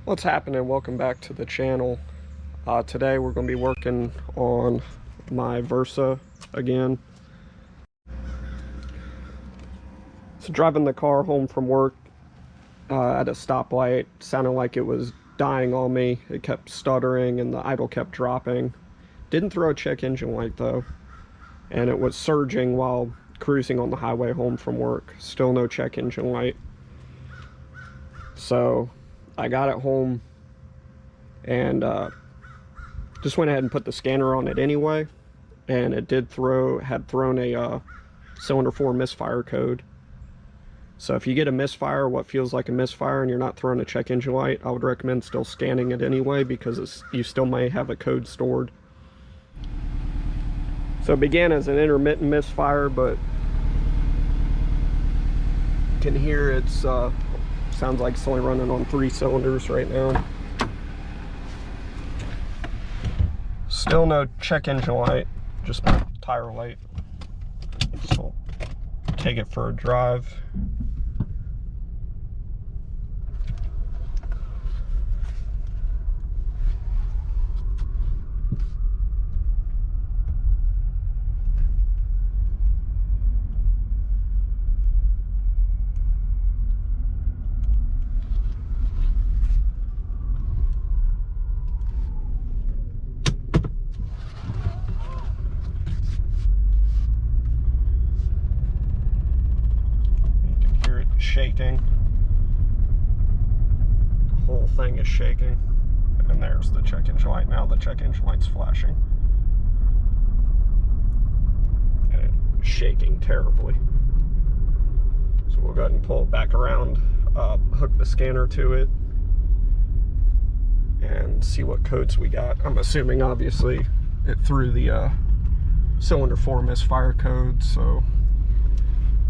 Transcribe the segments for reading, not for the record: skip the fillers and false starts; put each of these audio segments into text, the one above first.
What's happening? Welcome back to the channel. Today we're going to be working on my Versa again. So driving the car home from work at a stoplight, sounded like it was dying on me. It kept stuttering and the idle kept dropping. Didn't throw a check engine light though, and it was surging while cruising on the highway home from work. Still no check engine light. So I got it home and just went ahead and put the scanner on it anyway, and it had thrown a cylinder 4 misfire code. So if you get a misfire, what feels like a misfire, and you're not throwing a check engine light, I would recommend still scanning it anyway, because you still may have a code stored. So it began as an intermittent misfire, but you can hear it's sounds like it's only running on 3 cylinders right now. Still no check engine light, just my tire light. So I'll take it for a drive. Shaking. The whole thing is shaking. And there's the check engine light. Now the check engine light's flashing. And it's shaking terribly. So we'll go ahead and pull it back around, hook the scanner to it, and see what codes we got. I'm assuming obviously it threw the cylinder 4 misfire code, so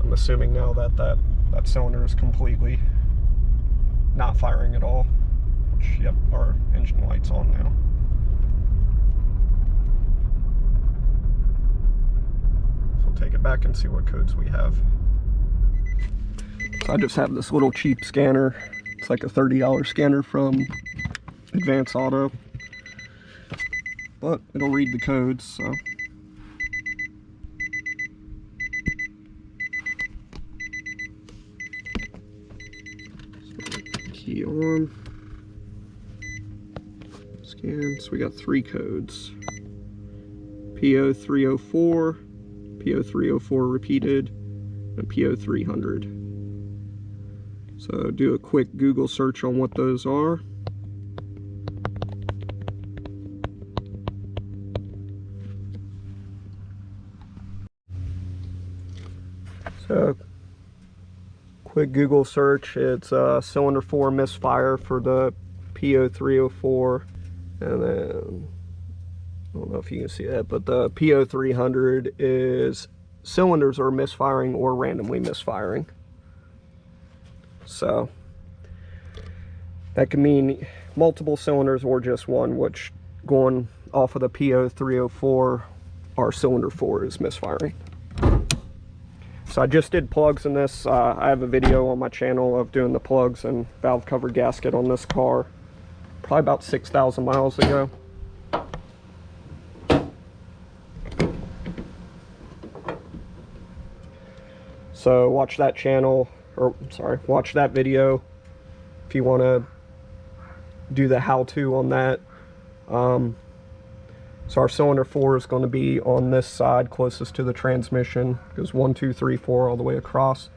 I'm assuming now that that cylinder is completely not firing at all. Which, yep, our engine light's on now. So we'll take it back and see what codes we have. So I just have this little cheap scanner. It's like a $30 scanner from Advance Auto, but it'll read the codes, so. Key on, scan. So we got 3 codes: P0340, P0304 repeated, and P0300. So do a quick Google search on what those are. So quick Google search, it's cylinder 4 misfire for the P0304, and then I don't know if you can see that, but the P0300 is cylinders are misfiring or randomly misfiring. So that could mean multiple cylinders or just one, which going off of the P0304, our cylinder 4 is misfiring. So I just did plugs in this. I have a video on my channel of doing the plugs and valve cover gasket on this car probably about 6,000 miles ago. So watch that channel, or sorry, watch that video if you want to do the how-to on that. So our cylinder 4 is going to be on this side closest to the transmission. It goes 1, 2, 3, 4 all the way across.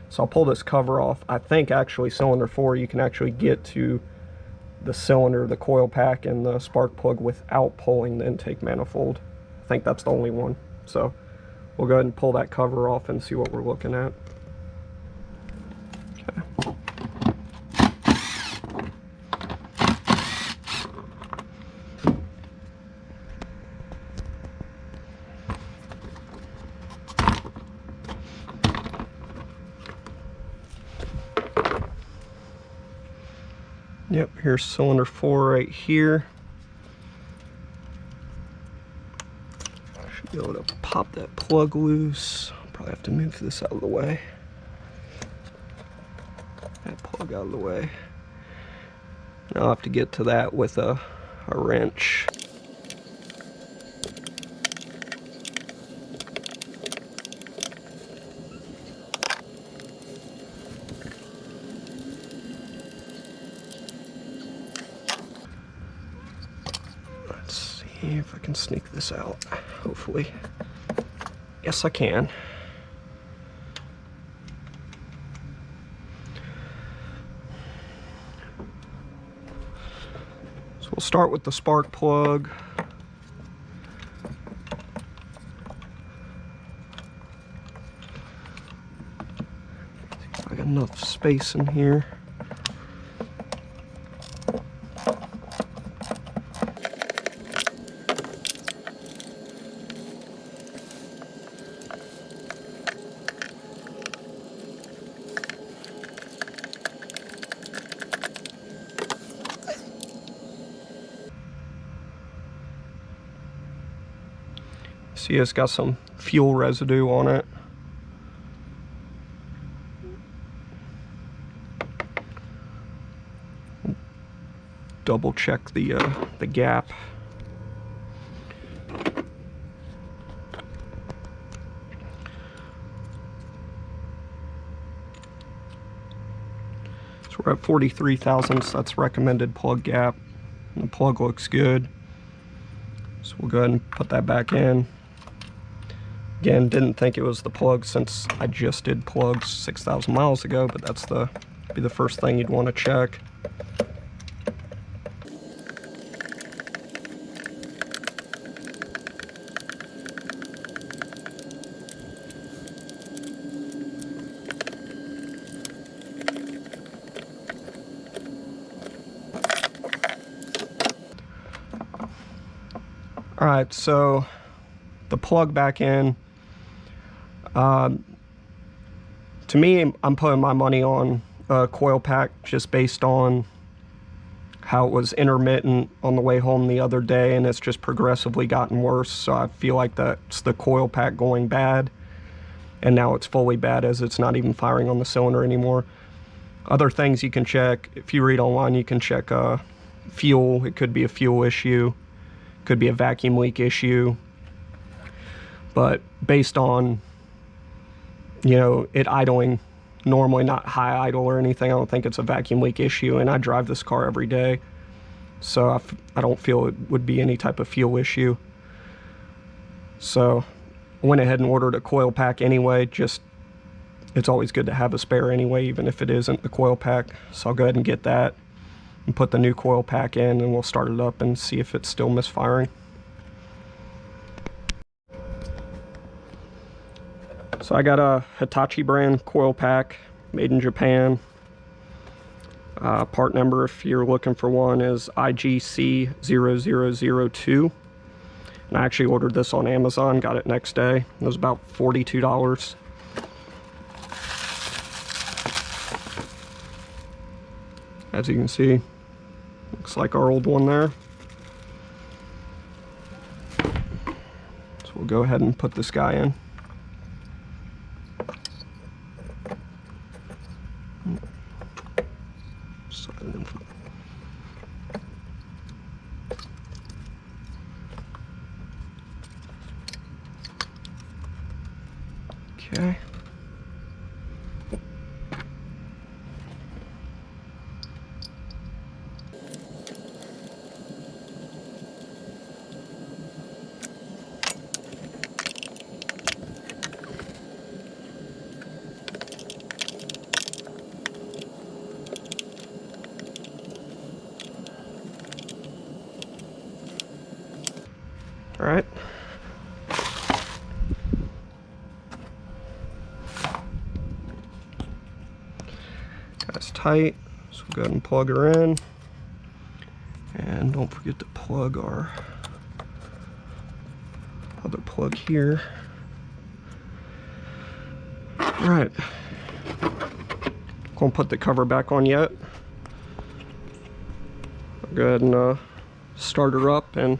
So I'll pull this cover off. I think actually cylinder 4 you can actually get to the cylinder, the coil pack, and the spark plug without pulling the intake manifold. I think that's the only one. So we'll go ahead and pull that cover off and see what we're looking at. Okay. Yep, here's cylinder 4 right here. Should be able to pop that plug loose. Probably have to move this out of the way. That plug out of the way. I'll have to get to that with a wrench. Let's see if I can sneak this out, hopefully. Yes, I can. So we'll start with the spark plug. See if I got enough space in here. See, it's got some fuel residue on it. Double check the gap. So we're at 43 thousandths. That's recommended plug gap. And the plug looks good. So we'll go ahead and put that back in. Again, didn't think it was the plug since I just did plugs 6,000 miles ago, but that's be the first thing you'd want to check. All right, so the plug back in. To me, I'm putting my money on Coil Pack just based on how it was intermittent on the way home the other day, and it's just progressively gotten worse. So I feel like that's the Coil Pack going bad, and now it's fully bad as it's not even firing on the cylinder anymore. Other things you can check, if you read online, you can check fuel. It could be a fuel issue, could be a vacuum leak issue. But based on, you know, it idling normally, not high idle or anything, I don't think it's a vacuum leak issue, and I drive this car every day, so I don't feel it would be any type of fuel issue. So I went ahead and ordered a coil pack anyway. Just, it's always good to have a spare anyway, even if it isn't the coil pack. So I'll go ahead and get that and put the new coil pack in, and we'll start it up and see if it's still misfiring. So I got a Hitachi brand coil pack, made in Japan. Part number, if you're looking for one, is IGC0002. And I actually ordered this on Amazon, got it next day. It was about $42. As you can see, looks like our old one there. So we'll go ahead and put this guy in. Okay. All right. That's tight, so we'll go ahead and plug her in. And don't forget to plug our other plug here. All right. Won't put the cover back on yet. I'll go ahead and start her up and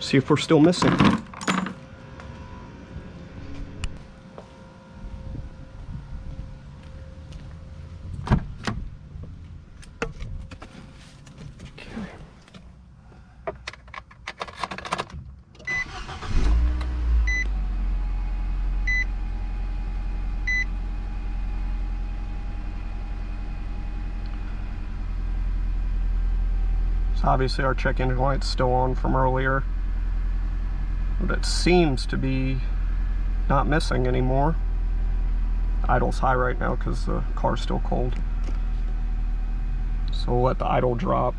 see if we're still missing. So obviously our check engine light's still on from earlier, but it seems to be not missing anymore. Idle's high right now because the car's still cold. So we'll let the idle drop,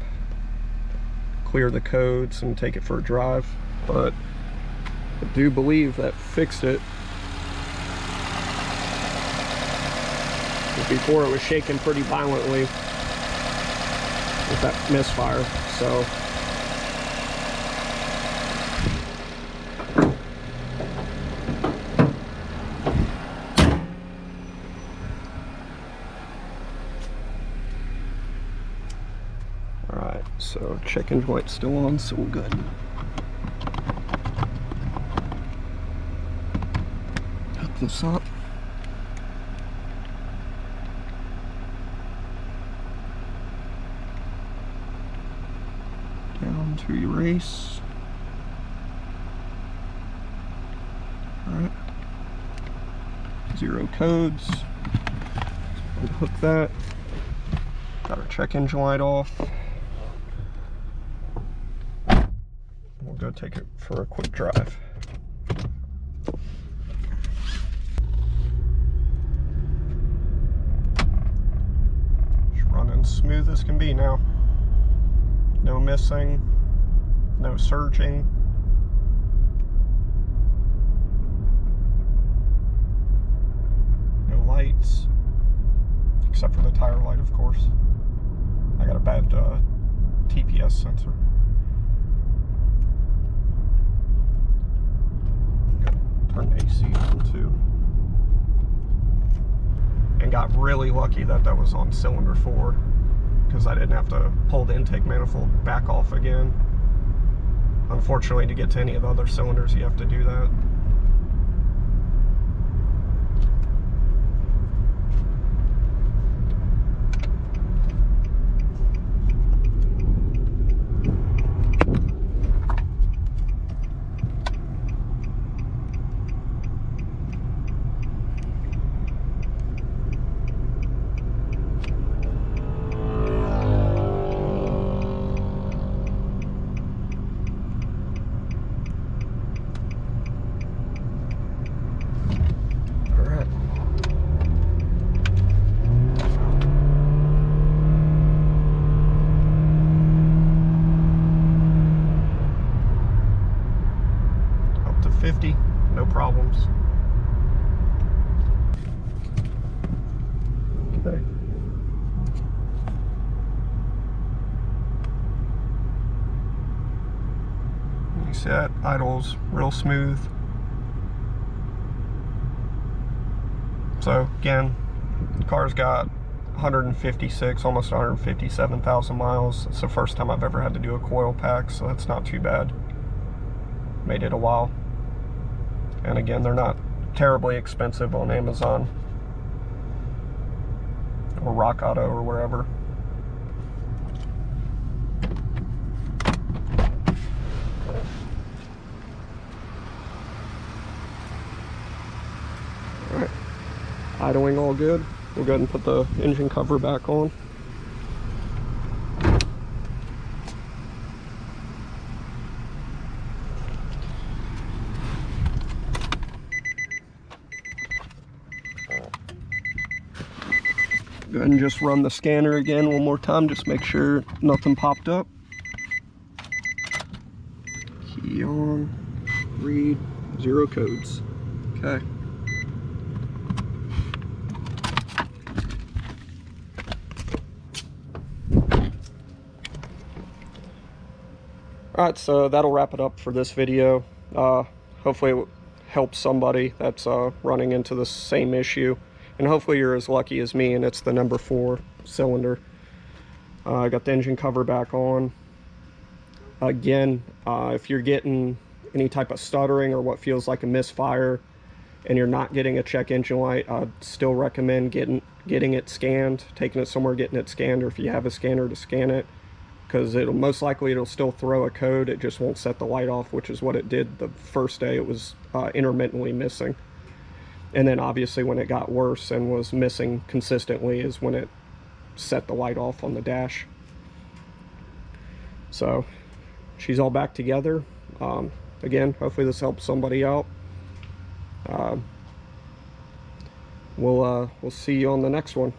clear the codes, and take it for a drive. But I do believe that fixed it. Before it was shaking pretty violently with that misfire, so alright, so check engine light's still on, so we're good. Hook this up. Down to erase. Alright. 0 codes. Unhook that. Got our check engine light off. We'll go take it for a quick drive. Just running smooth as can be now. No missing, no surging. No lights, except for the tire light, of course. I got a bad TPS sensor. Turn the AC on too. And got really lucky that that was on cylinder 4. Because I didn't have to pull the intake manifold back off again. Unfortunately, to get to any of the other cylinders, you have to do that. No problems. Okay. You see that idle's real smooth. So again, the car's got 156, almost 157,000 miles. It's the first time I've ever had to do a coil pack, so that's not too bad. Made it a while. And again, they're not terribly expensive on Amazon or Rock Auto or wherever. Alright, idling all good. We'll go ahead and put the engine cover back on. Go ahead and just run the scanner again one more time, just make sure nothing popped up. Key on, read, 0 codes. Okay. Alright, so that'll wrap it up for this video. Hopefully it helps somebody that's running into the same issue. And hopefully you're as lucky as me and it's the number 4 cylinder. I got the engine cover back on. Again, if you're getting any type of stuttering or what feels like a misfire and you're not getting a check engine light, I'd still recommend getting it scanned, taking it somewhere, getting it scanned, or if you have a scanner to scan it, because it'll most likely it'll still throw a code, it just won't set the light off, which is what it did the first day. It was intermittently missing. And then obviously when it got worse and was missing consistently is when it set the light off on the dash. So she's all back together. Again, hopefully this helps somebody out. We'll see you on the next one.